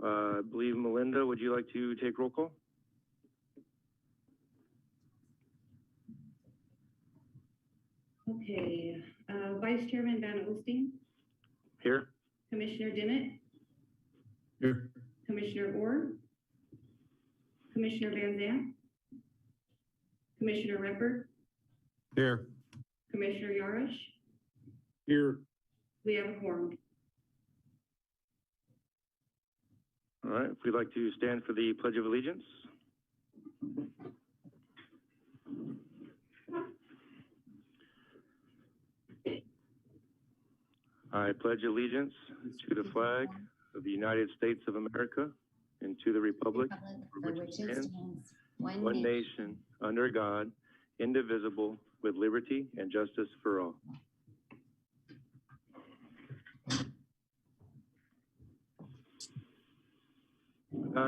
I believe Melinda, would you like to take roll call? Okay, Vice Chairman Van Olstein. Here. Commissioner Dennett. Here. Commissioner Orr. Commissioner Van Zandt. Commissioner Reppert. Here. Commissioner Yarish. Here. We have a quorum. All right, if we'd like to stand for the Pledge of Allegiance. I pledge allegiance to the flag of the United States of America and to the republic for which it stands, one nation, under God, indivisible, with liberty and justice for all.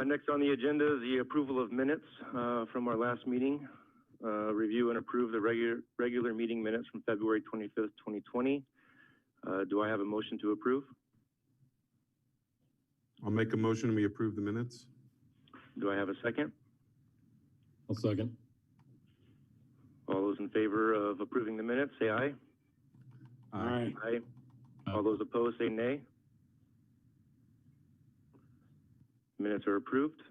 Next on the agenda is the approval of minutes from our last meeting. Review and approve the regular meeting minutes from February 25th, 2020. Do I have a motion to approve? I'll make a motion we approve the minutes. Do I have a second? I'll second. All those in favor of approving the minutes, say aye. Aye. Aye. All those opposed, say nay. Minutes are approved.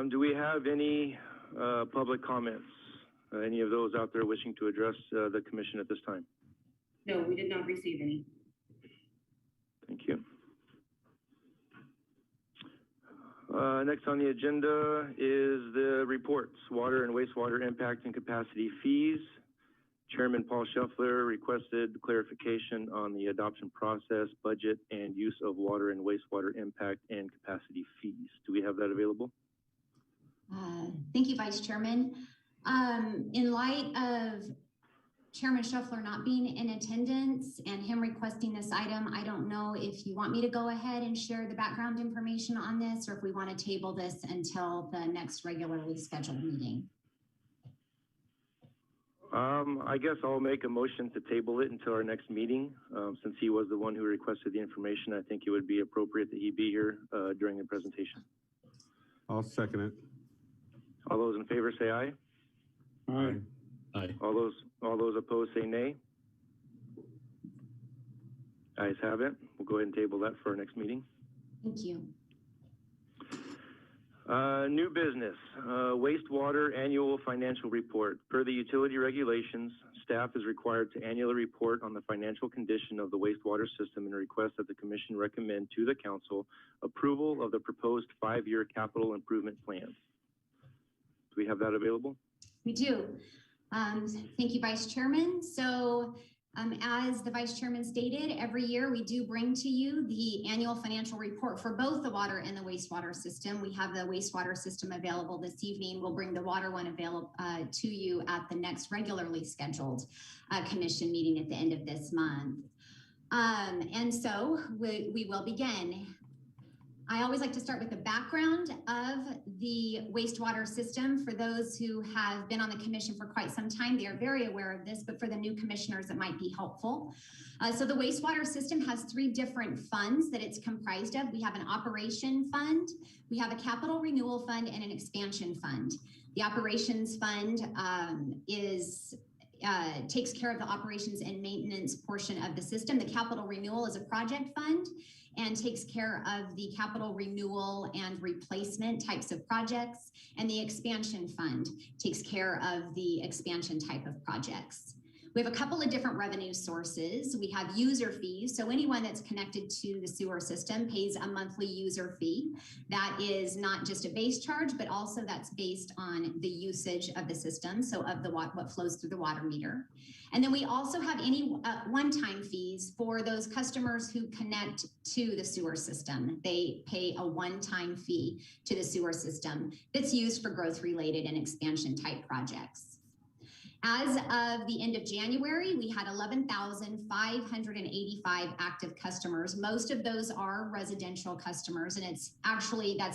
Do we have any public comments? Any of those out there wishing to address the commission at this time? No, we did not receive any. Thank you. Next on the agenda is the reports, water and wastewater impact and capacity fees. Chairman Paul Scheffler requested clarification on the adoption process, budget, and use of water and wastewater impact and capacity fees. Do we have that available? Thank you, Vice Chairman. In light of Chairman Scheffler not being in attendance and him requesting this item, I don't know if you want me to go ahead and share the background information on this, or if we want to table this until the next regularly scheduled meeting. I guess I'll make a motion to table it until our next meeting. Since he was the one who requested the information, I think it would be appropriate that he be here during the presentation. I'll second it. All those in favor say aye. Aye. Aye. All those opposed say nay. Ayes have it. We'll go ahead and table that for our next meeting. Thank you. New business, wastewater annual financial report. Per the utility regulations, staff is required to annually report on the financial condition of the wastewater system and request that the commission recommend to the council approval of the proposed 5-year capital improvement plan. Do we have that available? We do. Thank you, Vice Chairman. So as the Vice Chairman stated, every year we do bring to you the annual financial report for both the water and the wastewater system. We have the wastewater system available this evening. We'll bring the water one available to you at the next regularly scheduled commission meeting at the end of this month. And so we will begin. I always like to start with the background of the wastewater system. For those who have been on the commission for quite some time, they are very aware of this, but for the new commissioners, it might be helpful. So the wastewater system has 3 different funds that it's comprised of. We have an operation fund, we have a capital renewal fund, and an expansion fund. The operations fund takes care of the operations and maintenance portion of the system. The capital renewal is a project fund and takes care of the capital renewal and replacement types of projects. And the expansion fund takes care of the expansion type of projects. We have a couple of different revenue sources. We have user fees. So anyone that's connected to the sewer system pays a monthly user fee. That is not just a base charge, but also that's based on the usage of the system. So of the what flows through the water meter. And then we also have any one-time fees for those customers who connect to the sewer system. They pay a one-time fee to the sewer system that's used for growth-related and expansion type projects. As of the end of January, we had 11,585 active customers. Most of those are residential customers, and that's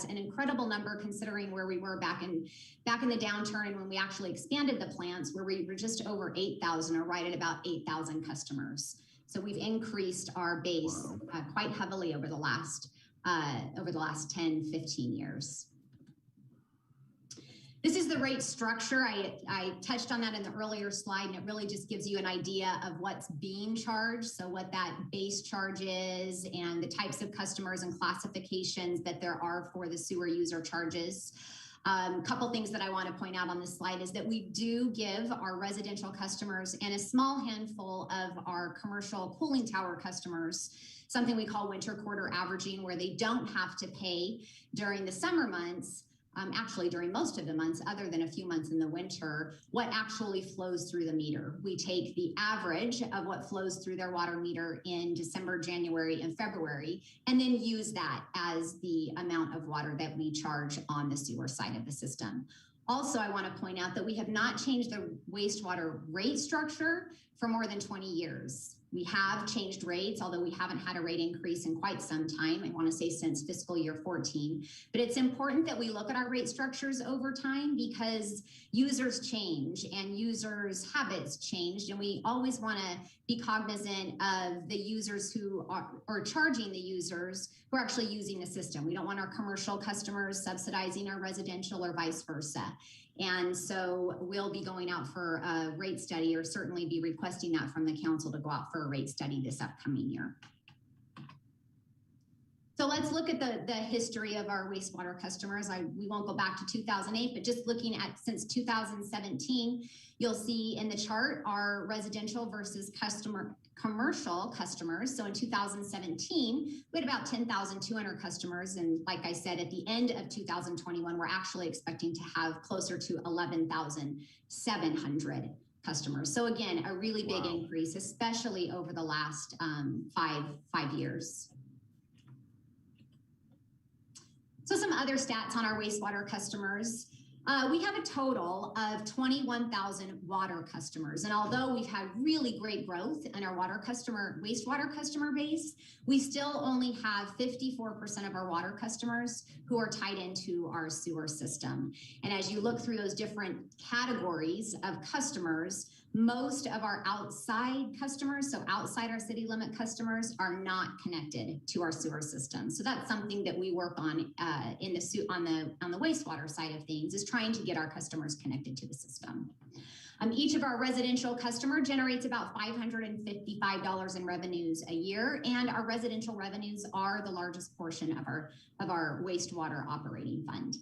an incredible number considering where we were back in the downturn and when we actually expanded the plants, where we were just over 8,000 or right at about 8,000 customers. So we've increased our base quite heavily over the last 10, 15 years. This is the rate structure. I touched on that in the earlier slide, and it really just gives you an idea of what's being charged. So what that base charge is and the types of customers and classifications that there are for the sewer user charges. Couple things that I want to point out on this slide is that we do give our residential customers and a small handful of our commercial cooling tower customers something we call winter quarter averaging, where they don't have to pay during the summer months, actually during most of the months other than a few months in the winter, what actually flows through the meter. We take the average of what flows through their water meter in December, January, and February, and then use that as the amount of water that we charge on the sewer side of the system. Also, I want to point out that we have not changed the wastewater rate structure for more than 20 years. We have changed rates, although we haven't had a rate increase in quite some time. I want to say since fiscal year 14. But it's important that we look at our rate structures over time because users change and users' habits changed. And we always want to be cognizant of the users who are charging the users who are actually using the system. We don't want our commercial customers subsidizing our residential or vice versa. And so we'll be going out for a rate study, or certainly be requesting that from the council to go out for a rate study this upcoming year. So let's look at the history of our wastewater customers. We won't go back to 2008, but just looking at since 2017, you'll see in the chart our residential versus commercial customers. So in 2017, we had about 10,200 customers. And like I said, at the end of 2021, we're actually expecting to have closer to 11,700 customers. So again, a really big increase, especially over the last five years. So some other stats on our wastewater customers. We have a total of 21,000 water customers. And although we've had really great growth in our wastewater customer base, we still only have 54% of our water customers who are tied into our sewer system. And as you look through those different categories of customers, most of our outside customers, so outside our city limit customers, are not connected to our sewer system. So that's something that we work on on the wastewater side of things, is trying to get our customers connected to the system. Each of our residential customer generates about $555 in revenues a year, and our residential revenues are the largest portion of our wastewater operating fund.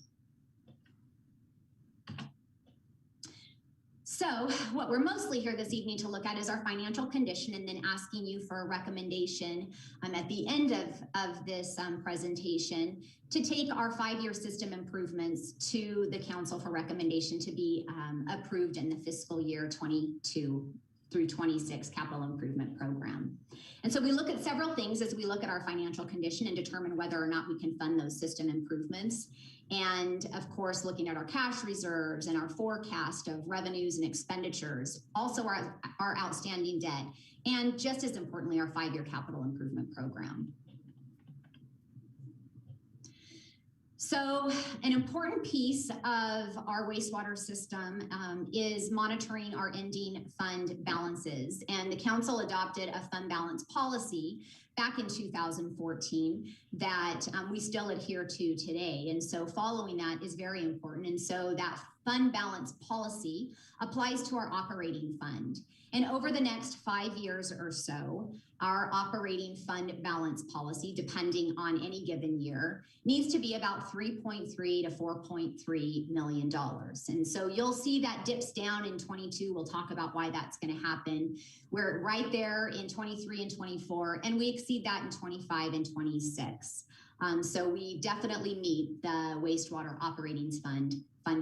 So what we're mostly here this evening to look at is our financial condition, and then asking you for a recommendation at the end of this presentation to take our 5-year system improvements to the council for recommendation to be approved in the fiscal year 22 through 26 capital improvement program. And so we look at several things as we look at our financial condition and determine whether or not we can fund those system improvements. And of course, looking at our cash reserves and our forecast of revenues and expenditures, also our outstanding debt, and just as importantly, our 5-year capital improvement program. So an important piece of our wastewater system is monitoring our ending fund balances. And the council adopted a fund balance policy back in 2014 that we still adhere to today. And so following that is very important. And so that fund balance policy applies to our operating fund. And over the next 5 years or so, our operating fund balance policy, depending on any given year, needs to be about $3.3 to $4.3 million. And so you'll see that dips down in 22. We'll talk about why that's going to happen. We're right there in 23 and 24, and we exceed that in 25 and 26. So we definitely meet the wastewater operating fund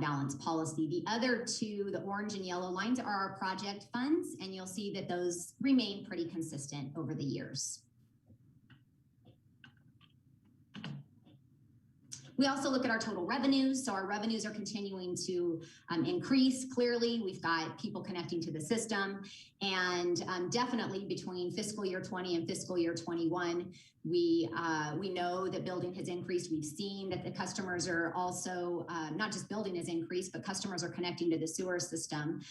balance policy. The other two, the orange and yellow lines, are our project funds, and you'll see that those remain pretty consistent over the years. We also look at our total revenues. So our revenues are continuing to increase. Clearly, we've got people connecting to the system, And definitely between fiscal year 20 and fiscal year 21, we know that building has increased. We've seen that the customers are also, not just building has increased, but customers are connecting to the sewer system.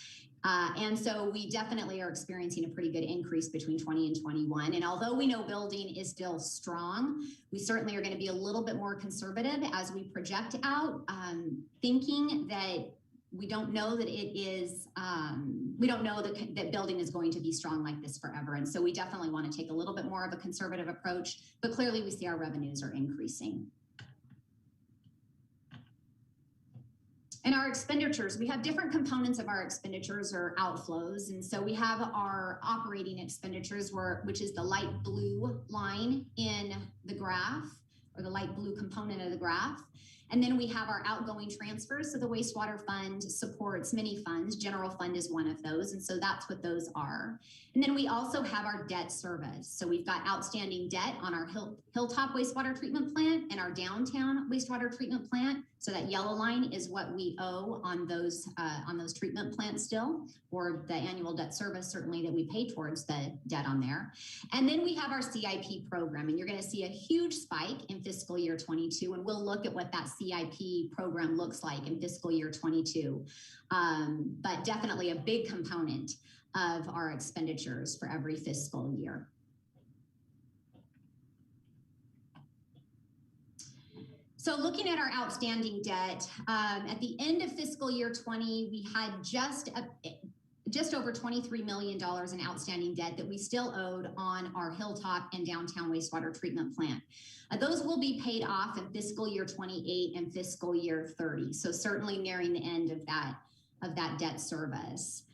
And so we definitely are experiencing a pretty good increase between 20 and 21. And although we know building is still strong, we certainly are going to be a little bit more conservative as we project out, thinking that we don't know that it is, we don't know that building is going to be strong like this forever. And so we definitely want to take a little bit more of a conservative approach, but clearly we see our revenues are increasing. And our expenditures, we have different components of our expenditures or outflows. And so we have our operating expenditures, which is the light blue line in the graph, or the light blue component of the graph. And then we have our outgoing transfers. So the wastewater fund supports many funds. General fund is one of those. And so that's what those are. And then we also have our debt service. So we've got outstanding debt on our Hilltop wastewater treatment plant and our downtown wastewater treatment plant. So that yellow line is what we owe on those treatment plants still, or the annual debt service certainly that we pay towards the debt on there. And then we have our CIP program, and you're going to see a huge spike in fiscal year 22, and we'll look at what that CIP program looks like in fiscal year 22. But definitely a big component of our expenditures for every fiscal year. So looking at our outstanding debt, at the end of fiscal year 20, we had just over $23 million in outstanding debt that we still owed on our Hilltop and downtown wastewater treatment plant. Those will be paid off in fiscal year 28 and fiscal year 30. So certainly nearing the end of that debt service.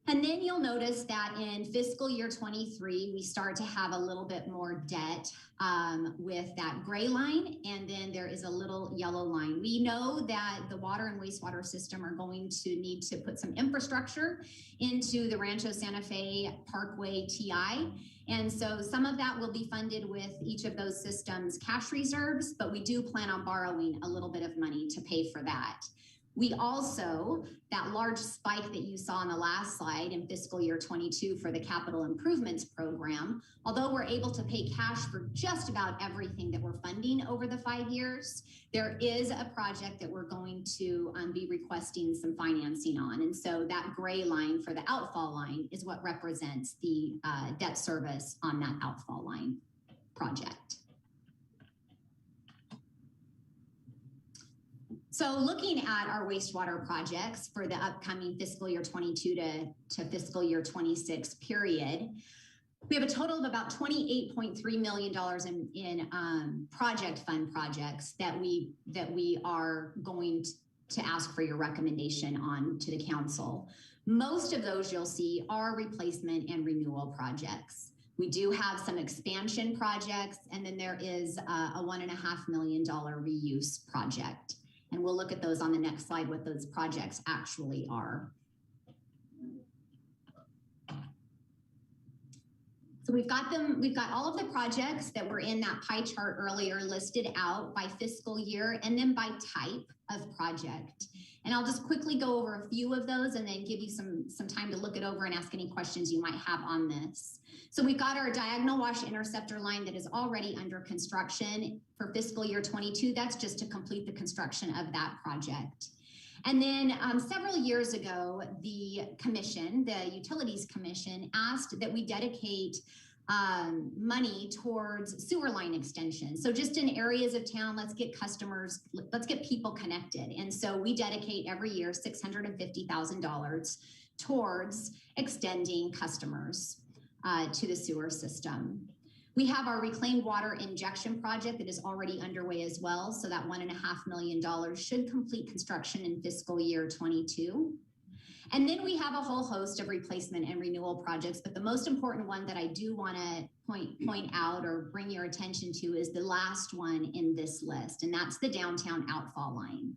And then you'll notice that in fiscal year 23, we start to have a little bit more debt with that gray line, and then there is a little yellow line. We know that the water and wastewater system are going to need to put some infrastructure into the Rancho Santa Fe Parkway TI. And so some of that will be funded with each of those systems' cash reserves, but we do plan on borrowing a little bit of money to pay for that. We also, that large spike that you saw on the last slide in fiscal year 22 for the capital improvements program, although we're able to pay cash for just about everything that we're funding over the 5 years, there is a project that we're going to be requesting some financing on. And so that gray line for the outfall line is what represents the debt service on that outfall line project. So looking at our wastewater projects for the upcoming fiscal year 22 to fiscal year 26 period, we have a total of about $28.3 million in project fund projects that we are going to ask for your recommendation on to the council. Most of those you'll see are replacement and renewal projects. We do have some expansion projects, and then there is a $1.5 million reuse project. And we'll look at those on the next slide, what those projects actually are. So we've got all of the projects that were in that pie chart earlier listed out by fiscal year and then by type of project. And I'll just quickly go over a few of those and then give you some time to look it over and ask any questions you might have on this. So we've got our diagonal wash interceptor line that is already under construction for fiscal year 22. That's just to complete the construction of that project. And then several years ago, the commission, the Utilities Commission, asked that we dedicate money towards sewer line extension. So just in areas of town, let's get customers, let's get people connected. And so we dedicate every year $650,000 towards extending customers to the sewer system. We have our reclaimed water injection project that is already underway as well. So that $1.5 million should complete construction in fiscal year 22. And then we have a whole host of replacement and renewal projects, but the most important one that I do want to point out or bring your attention to is the last one in this list, and that's the downtown outfall line.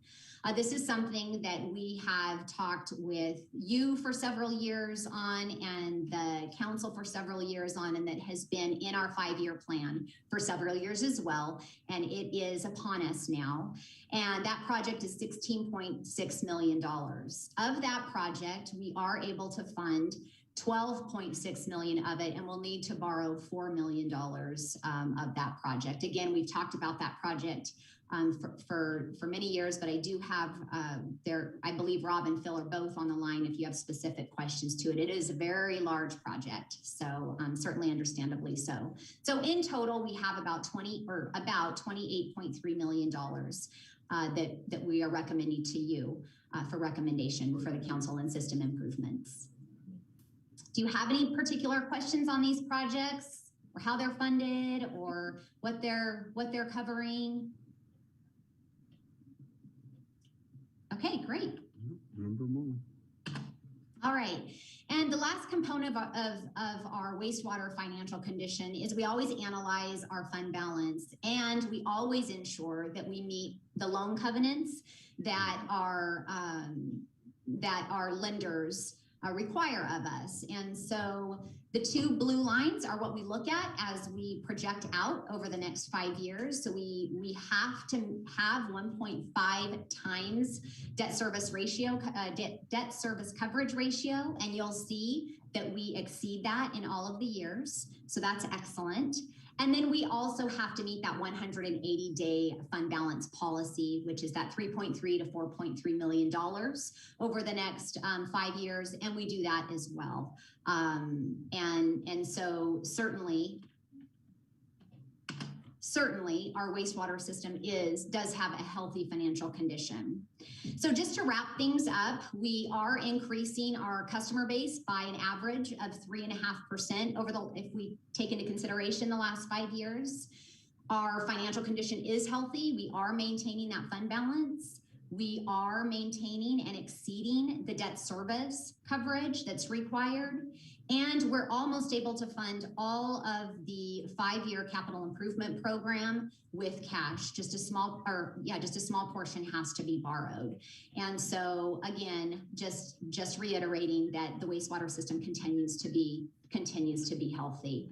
This is something that we have talked with you for several years on and the council for several years on, and that has been in our 5-year plan for several years as well. And it is upon us now. And that project is $16.6 million. Of that project, we are able to fund 12.6 million of it, and we'll need to borrow $4 million of that project. Again, we've talked about that project for many years, but I do have I believe Rob and Phil are both on the line if you have specific questions to it. It is a very large project, so certainly understandably so. So in total, we have about $28.3 million that we are recommending to you for recommendation for the council and system improvements. Do you have any particular questions on these projects, or how they're funded, or what they're covering? Okay, great. Remember more. All right. And the last component of our wastewater financial condition is we always analyze our fund balance, and we always ensure that we meet the loan covenants that our lenders require of us. And so the two blue lines are what we look at as we project out over the next 5 years. So we have to have 1.5 times debt service coverage ratio, and you'll see that we exceed that in all of the years. So that's excellent. And then we also have to meet that 180-day fund balance policy, which is that $3.3 to $4.3 million over the next 5 years, and we do that as well. And so certainly our wastewater system does have a healthy financial condition. So just to wrap things up, we are increasing our customer base by an average of 3.5% if we take into consideration the last 5 years. Our financial condition is healthy. We are maintaining that fund balance. We are maintaining and exceeding the debt service coverage that's required. And we're almost able to fund all of the 5-year capital improvement program with cash. Just a small portion has to be borrowed. And so again, just reiterating that the wastewater system continues to be healthy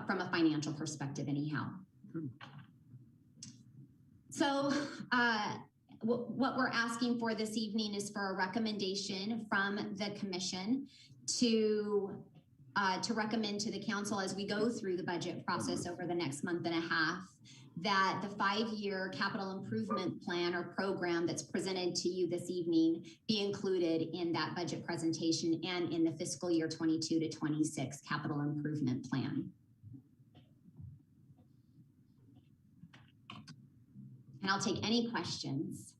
from a financial perspective anyhow. So what we're asking for this evening is for a recommendation from the commission to recommend to the council as we go through the budget process over the next month and a half that the 5-year capital improvement plan or program that's presented to you this evening be included in that budget presentation and in the fiscal year 22 to 26 capital improvement plan. And I'll take any questions.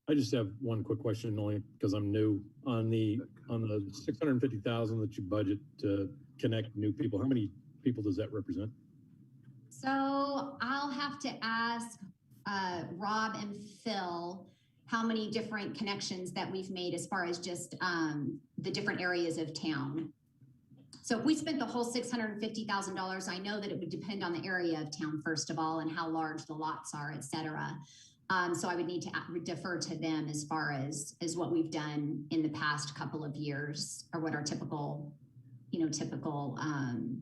I just have one quick question, only because I'm new on the $650,000 that you budget to connect new people. How many people does that represent? So I'll have to ask Rob and Phil how many different connections that we've made as far as just the different areas of town. So if we spent the whole $650,000, I know that it would depend on the area of town, first of all, and how large the lots are, et cetera. So I would need to defer to them as far as what we've done in the past couple of years, or what our typical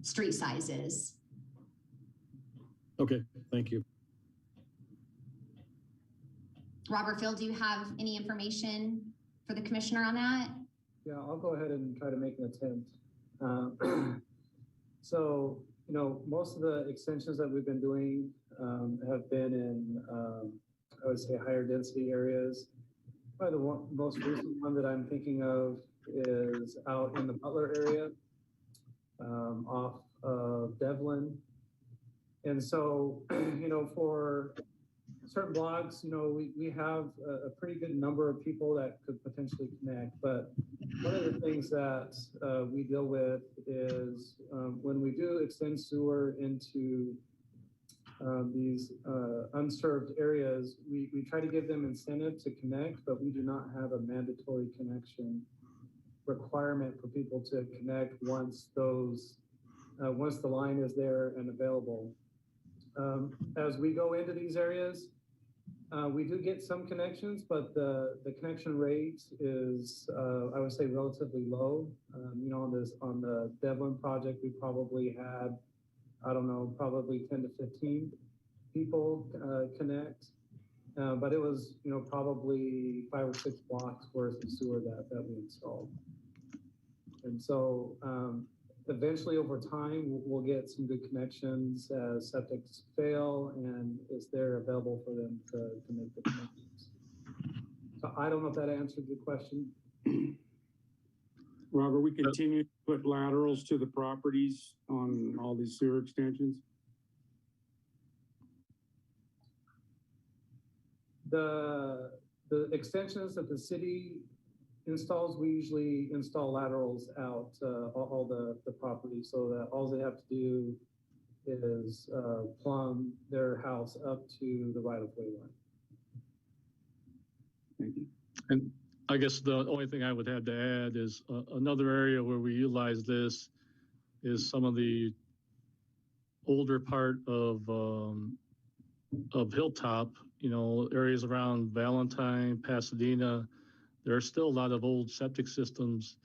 street size is. Okay, thank you. Robert, Phil, do you have any information for the commissioner on that? Yeah, I'll go ahead and try to make an attempt. So, most of the extensions that we've been doing have been in, I would say, higher density areas. Probably the most recent one that I'm thinking of is out in the Butler area, off of Devlin. And so, for certain blocks, we have a pretty good number of people that could potentially connect. But one of the things that we deal with is when we do extend sewer into these unserved areas, we try to give them incentive to connect, but we do not have a mandatory connection requirement for people to connect once the line is there and available. As we go into these areas, we do get some connections, but the connection rate is, I would say, relatively low. On the Devlin project, we probably had, I don't know, probably 10 to 15 people connect. But it was, probably 5 or 6 blocks worth of sewer that we installed. And so eventually over time, we'll get some good connections as septics fail and is there available for them to make the connections. So I don't know if that answered your question. Robert, we continue to put laterals to the properties on all these sewer extensions? The extensions that the city installs, we usually install laterals out all the properties so that all they have to do is plumb their house up to the right-of-way line. Thank you. And I guess the only thing I would have to add is another area where we utilize this is some of the older part of Hilltop, areas around Valentine, Pasadena. There are still a lot of old septic systems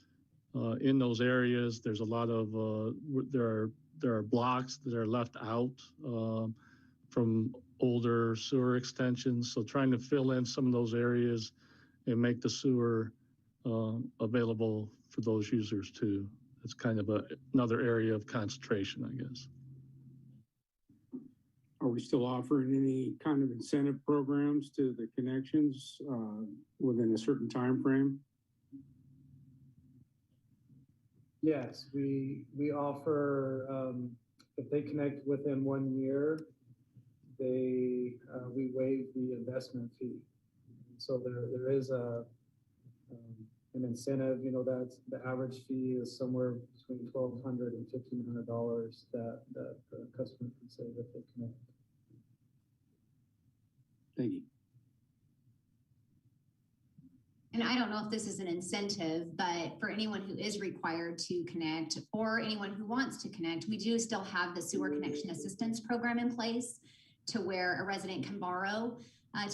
in those areas. There's a lot of, there are blocks that are left out from older sewer extensions. So trying to fill in some of those areas and make the sewer available for those users too. It's kind of another area of concentration, I guess. Are we still offering any kind of incentive programs to the connections within a certain time frame? Yes, we offer, if they connect within 1 year, we waive the investment fee. So there is an incentive, that's the average fee is somewhere between $1,200 and $1,500 that the customer can save if they connect. Thank you. And I don't know if this is an incentive, but for anyone who is required to connect or anyone who wants to connect, we do still have the sewer connection assistance program in place to where a resident can borrow up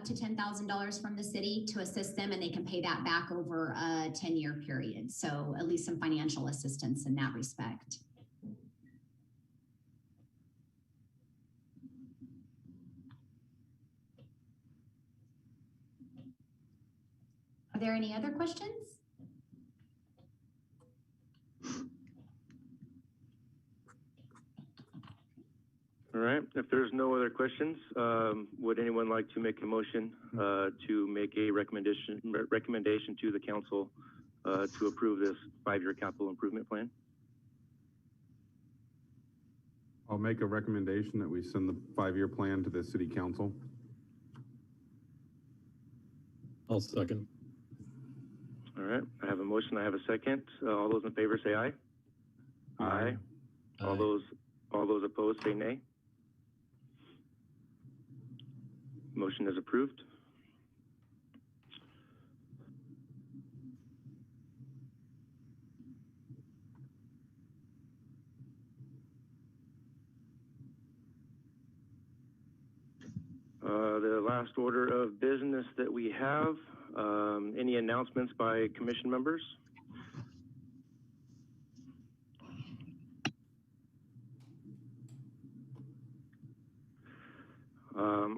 to $10,000 from the city to assist them, and they can pay that back over a 10-year period. So at least some financial assistance in that respect. Are there any other questions? All right, if there's no other questions, would anyone like to make a motion to make a recommendation to the council to approve this 5-year capital improvement plan? I'll make a recommendation that we send the 5-year plan to the city council. I'll second. All right, I have a motion, I have a second. All those in favor say aye. Aye. All those opposed say nay. Motion is approved. The last order of business that we have, any announcements by commission members?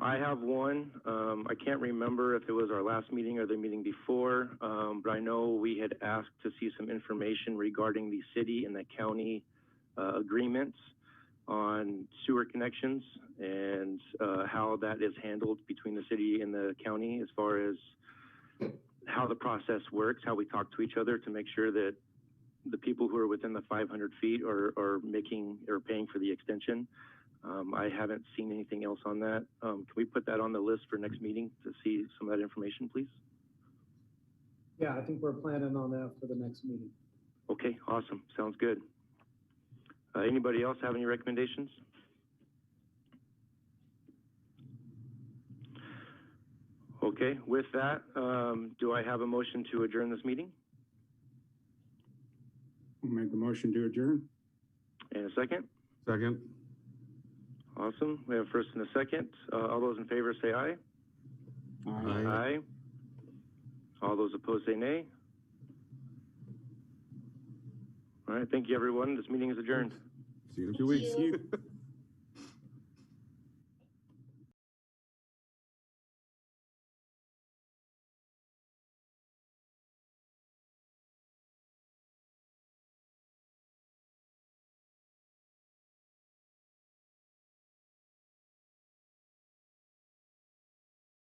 I have one. I can't remember if it was our last meeting or the meeting before, but I know we had asked to see some information regarding the city and the county agreements on sewer connections and how that is handled between the city and the county as far as how the process works, how we talk to each other to make sure that the people who are within the 500 feet are making or paying for the extension. I haven't seen anything else on that. Can we put that on the list for next meeting to see some of that information, please? Yeah, I think we're planning on that for the next meeting. Okay, awesome. Sounds good. Anybody else have any recommendations? Okay, with that, do I have a motion to adjourn this meeting? I'll make a motion to adjourn. And a second? Second. Awesome. We have first and a second. All those in favor say aye. Aye. Aye. All those opposed say nay. All right, thank you, everyone. This meeting is adjourned. See you in 2 weeks. Thank you.